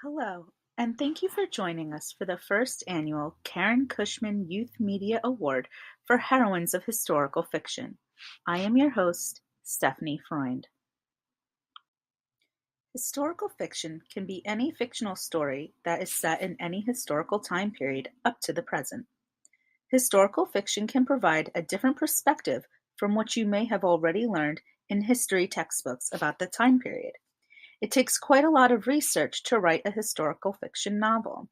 Hello, and thank you for joining us for the first annual Karen Cushman Youth Media Award for Heroines of Historical Fiction. I am your host, Stephanie Freund. Historical fiction can be any fictional story that is set in any historical time period up to the present. Historical fiction can provide a different perspective from what you may have already learned in history textbooks about the time period. It takes quite a lot of research to write a historical fiction novel.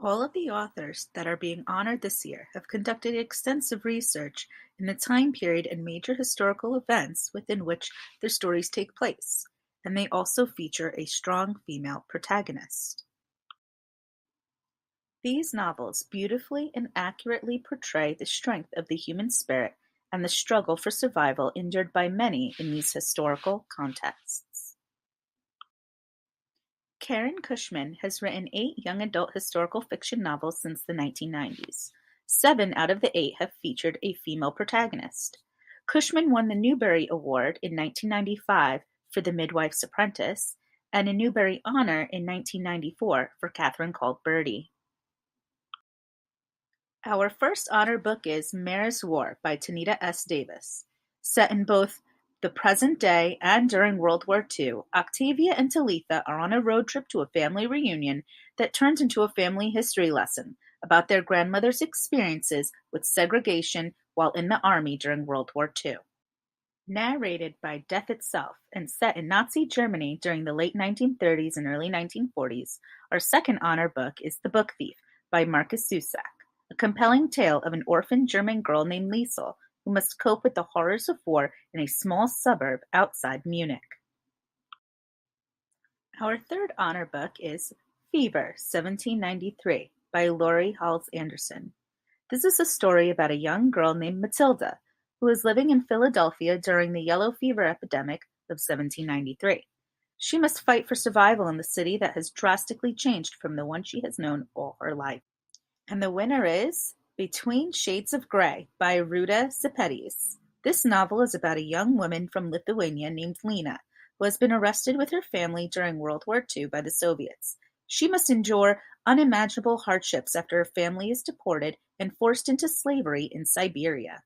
All of the authors that are being honored this year have conducted extensive research in the time period and major historical events within which their stories take place, and they also feature a strong female protagonist. These novels beautifully and accurately portray the strength of the human spirit and the struggle for survival endured by many in these historical contexts. Karen Cushman has written 8 young adult historical fiction novels since the 1990s. 7 out of the 8 have featured a female protagonist. Cushman won the Newbery Award in 1995 for The Midwife's Apprentice and a Newbery Honor in 1994 for Catherine Called Birdie. Our first honor book is Mare's War by Tanita S. Davis. Set in both the present day and during World War II, Octavia and Talitha are on a road trip to a family reunion that turns into a family history lesson about their grandmother's experiences with segregation while in the Army during World War II. Narrated by Death itself and set in Nazi Germany during the late 1930s and early 1940s, our second honor book is The Book Thief by Markus Zusak, a compelling tale of an orphan German girl named Liesel who must cope with the horrors of war in a small suburb outside Munich. Our third honor book is Fever, 1793 by Laurie Halse Anderson. This is a story about a young girl named Matilda who is living in Philadelphia during the yellow fever epidemic of 1793. She must fight for survival in the city that has drastically changed from the one she has known all her life. And the winner is Between Shades of Grey by Ruta Sepetys. This novel is about a young woman from Lithuania named Lena, who has been arrested with her family during World War II by the Soviets. She must endure unimaginable hardships after her family is deported and forced into slavery in Siberia.